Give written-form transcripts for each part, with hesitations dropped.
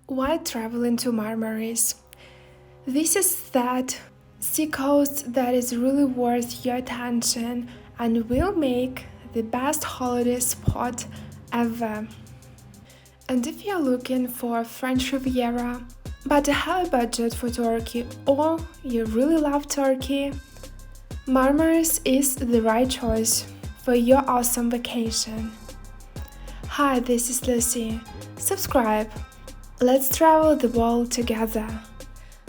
Why traveling to Marmaris? This is that seacoast that is really worth your attention and will make the best holiday spot ever. And if you're looking for a French Riviera, but a high budget for Turkey or you really love Turkey, Marmaris is the right choice for your awesome vacation. Hi, this is Lucy. Subscribe. Let's travel the world together.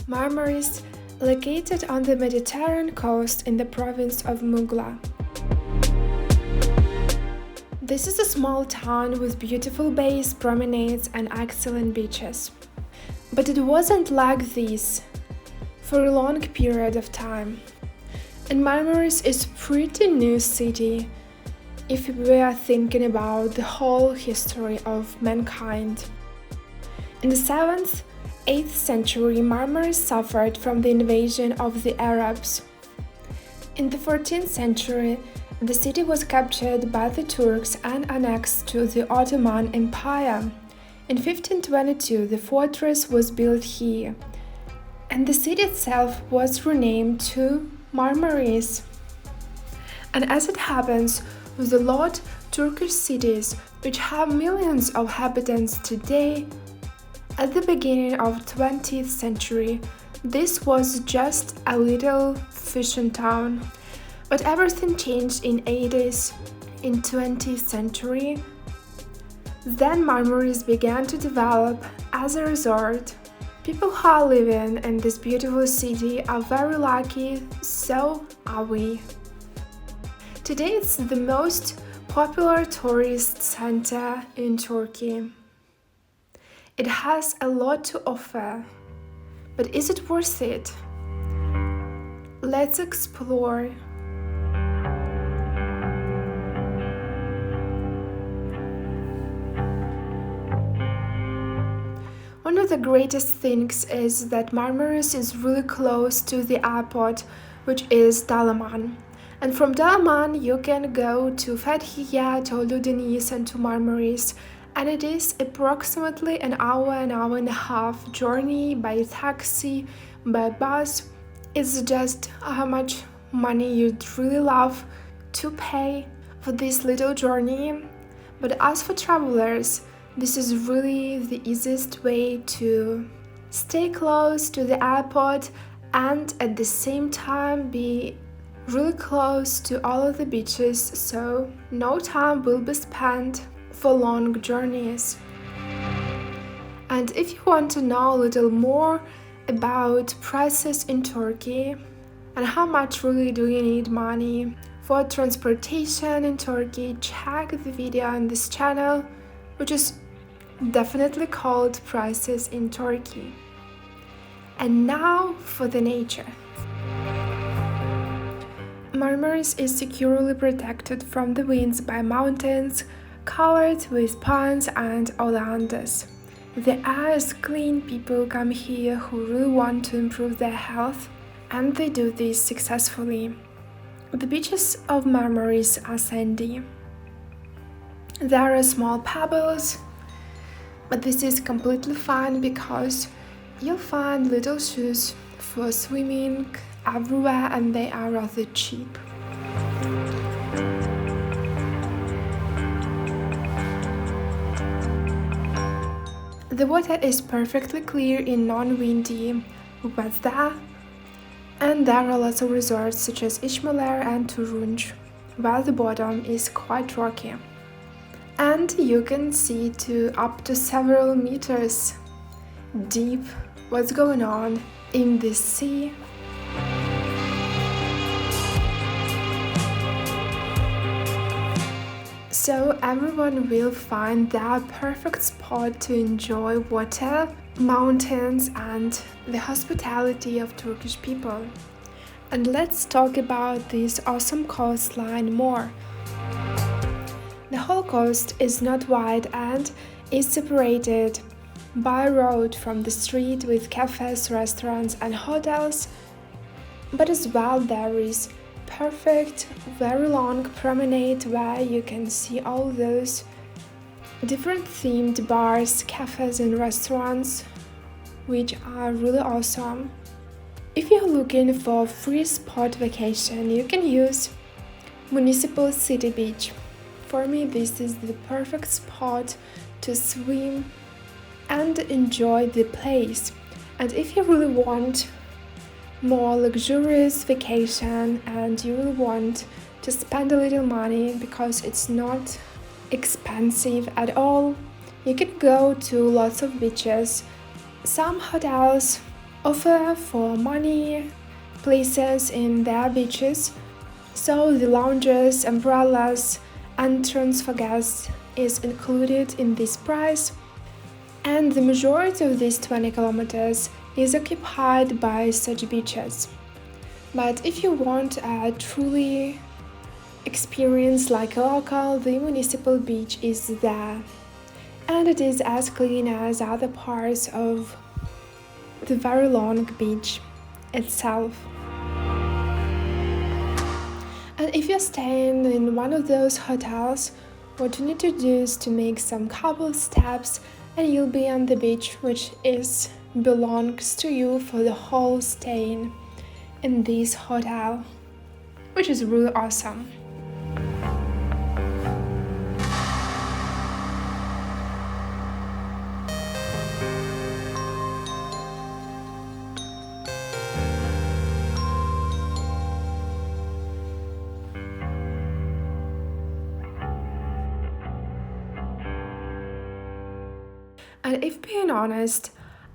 Marmaris, located on the Mediterranean coast in the province of Mugla. This is a small town with beautiful bays, promenades, and excellent beaches. But it wasn't like this for a long period of time. And Marmaris is a pretty new city if we are thinking about the whole history of mankind. In the 7th, 8th century, Marmaris suffered from the invasion of the Arabs. In the 14th century, the city was captured by the Turks and annexed to the Ottoman Empire. In 1522, the fortress was built here, and the city itself was renamed to Marmaris. And as it happens with a lot Turkish cities which have millions of inhabitants today, at the beginning of 20th century, this was just a little fishing town. But everything changed in 80s, in 20th century. Then Marmaris began to develop as a resort. People who are living in this beautiful city are very lucky, so are we. Today it's the most popular tourist center in Turkey. It has a lot to offer, but is it worth it? Let's explore. One of the greatest things is that Marmaris is really close to the airport, which is Dalaman. And from Dalaman you can go to Fethiye, to Ludeniz and to Marmaris. And it is approximately an hour and a half journey by taxi, by bus. It's just how much money you'd really love to pay for this little journey. But as for travelers, this is really the easiest way to stay close to the airport and at the same time be really close to all of the beaches, so no time will be spent for long journeys. And if you want to know a little more about prices in Turkey and how much really do you need money for transportation in Turkey, check the video on this channel, which is definitely called Prices in Turkey. And now for the nature. Marmaris is securely protected from the winds by mountains covered with pines and oleanders. The air is clean, people come here who really want to improve their health, and they do this successfully. The beaches of Marmaris are sandy. There are small pebbles, but this is completely fine because you'll find little shoes for swimming everywhere and they are rather cheap. The water is perfectly clear in non-windy weather, and there are lots of resorts such as İzmir and Turunç, where the bottom is quite rocky. And you can see up to several meters deep what's going on in this sea. So everyone will find their perfect spot to enjoy water, mountains and the hospitality of Turkish people. And let's talk about this awesome coastline more. The whole coast is not wide and is separated by a road from the street with cafes, restaurants and hotels, but as well there is perfect, very long promenade where you can see all those different themed bars, cafes and restaurants, which are really awesome. If you're looking for a free spot vacation, you can use Municipal City Beach. For me, this is the perfect spot to swim and enjoy the place. And if you really want more luxurious vacation and you really want to spend a little money because it's not expensive at all, you can go to lots of beaches. Some hotels offer for money places in their beaches, so the lounges, umbrellas, entrance for guests is included in this price, and the majority of these 20 kilometers is occupied by such beaches. But if you want a truly experience like a local, the municipal beach is there, and it is as clean as other parts of the very long beach itself. And if you're staying in one of those hotels, what you need to do is to make some couple steps and you'll be on the beach, which belongs to you for the whole stay in this hotel, which is really awesome. And if being honest,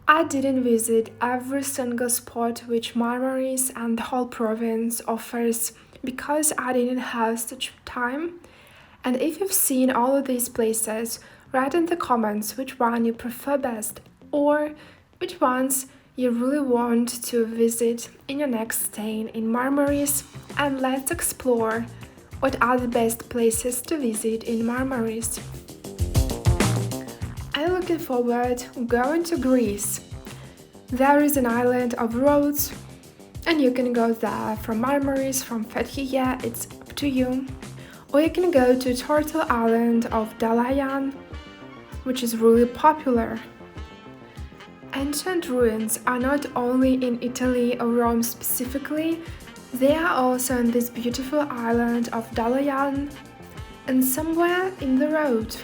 I didn't visit every single spot which Marmaris and the whole province offers because I didn't have such time. And if you've seen all of these places, write in the comments which one you prefer best or which ones you really want to visit in your next stay in Marmaris, and let's explore what are the best places to visit in Marmaris. I'm looking forward going to Greece. There is an island of roads and you can go there from Marmaris, from Fethiye, it's up to you. Or you can go to Turtle Island of Dalayan, which is really popular. Ancient ruins are not only in Italy or Rome specifically, they are also on this beautiful island of Dalayan and somewhere in the road.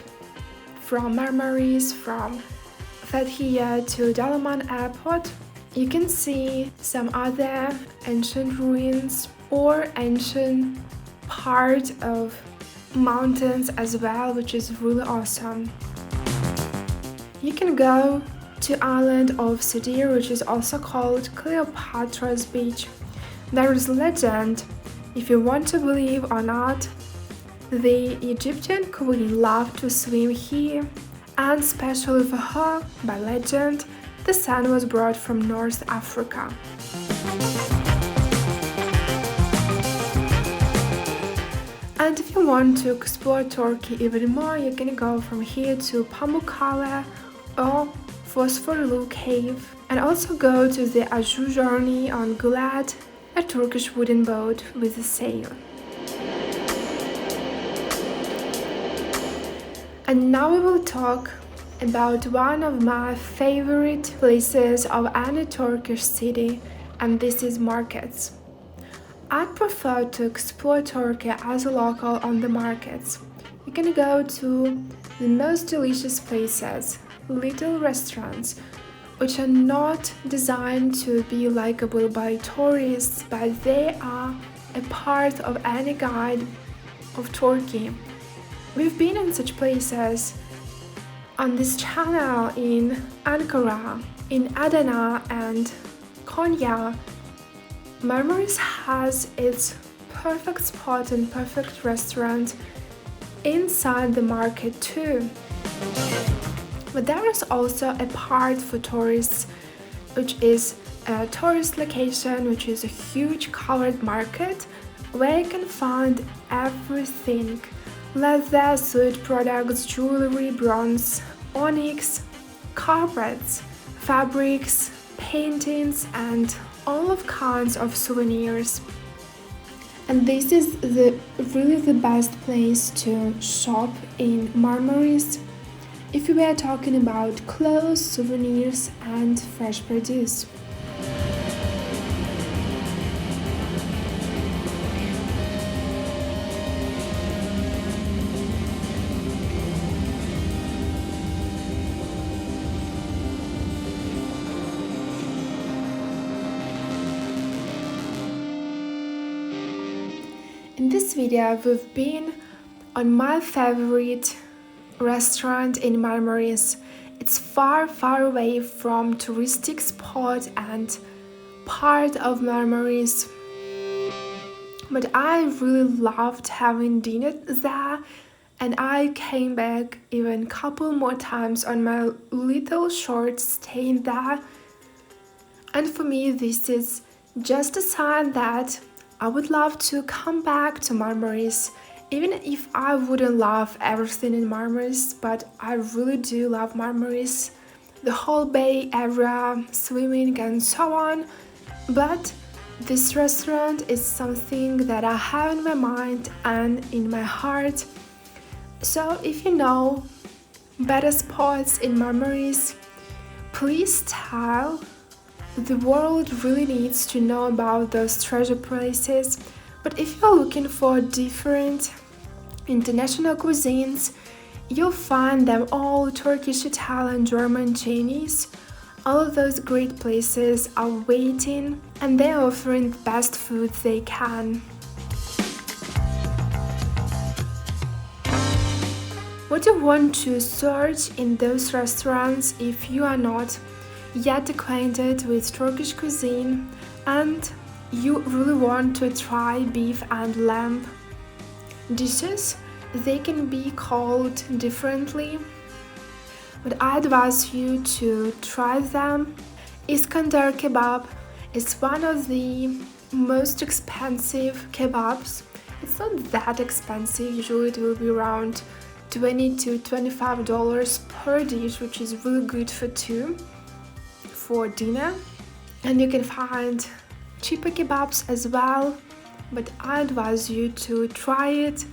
From Marmaris, from Fethiye to Dalaman Airport, you can see some other ancient ruins or ancient part of mountains as well, which is really awesome. You can go to island of Sudir, which is also called Cleopatra's Beach. There is legend, if you want to believe or not, the Egyptian queen loved to swim here, and especially for her, by legend, the sand was brought from North Africa. And if you want to explore Turkey even more, you can go from here to Pamukkale or Phosphorlu Cave, and also go to the Azure journey on Gulad, a Turkish wooden boat with a sail. And now we will talk about one of my favorite places of any Turkish city, and this is markets. I prefer to explore Turkey as a local on the markets. You can go to the most delicious places, little restaurants, which are not designed to be likable by tourists, but they are a part of any guide of Turkey. We've been in such places on this channel in Ankara, in Adana and Konya. Marmaris has its perfect spot and perfect restaurant inside the market too. But there is also a part for tourists, which is a tourist location, which is a huge covered market where you can find everything: leather, suit products, jewelry, bronze, onyx, carpets, fabrics, paintings, and all of kinds of souvenirs. And this is really the best place to shop in Marmaris. if we were talking about clothes, souvenirs, and fresh produce. In this video, we've been on my favorite restaurant in Marmaris. It's far away from touristic spot and part of Marmaris. But I really loved having dinner there, and I came back even a couple more times on my little short stay there. And for me, this is just a sign that I would love to come back to Marmaris, even if I wouldn't love everything in Marmaris, but I really do love Marmaris, the whole bay area, swimming and so on. But this restaurant is something that I have in my mind and in my heart. So if you know better spots in Marmaris, please tell. The world really needs to know about those treasure places. But if you're looking for different international cuisines, you'll find them all: Turkish, Italian, German, Chinese. All of those great places are waiting, and they're offering the best food they can. What you want to search in those restaurants if you are not yet acquainted with Turkish cuisine and you really want to try beef and lamb dishes. They can be called differently, but I advise you to try them. Iskandar kebab is one of the most expensive kebabs. It's not that expensive, usually it will be around $20 to $25 per dish, which is really good for two for dinner. And you can find cheaper kebabs as well, but I advise you to try it.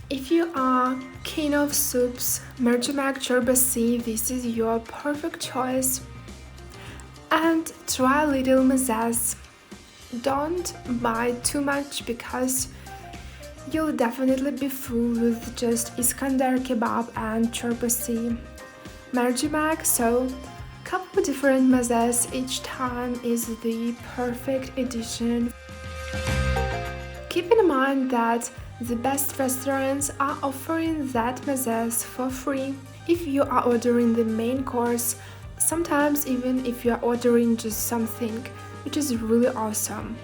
If you are keen of soups, mercimek çorbası, this is your perfect choice. And try little mezes. Don't buy too much because you'll definitely be full with just Iskandar kebab and çorbası, mercimek. So couple different mezes each time is the perfect addition. Keep in mind that the best restaurants are offering that mezes for free if you are ordering the main course, sometimes even if you are ordering just something, which is really awesome.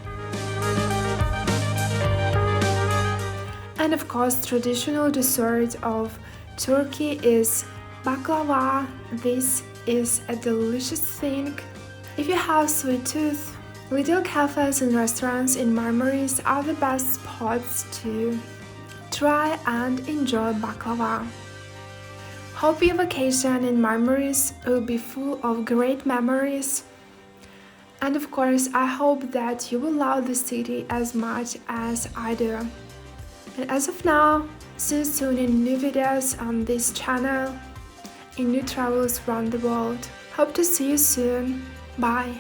And of course, traditional dessert of Turkey is baklava. This is a delicious thing. If you have sweet tooth, little cafes and restaurants in Marmaris are the best spots to try and enjoy baklava. Hope your vacation in Marmaris will be full of great memories. And of course, I hope that you will love the city as much as I do. And as of now, see you soon in new videos on this channel, in new travels around the world. Hope to see you soon. Bye.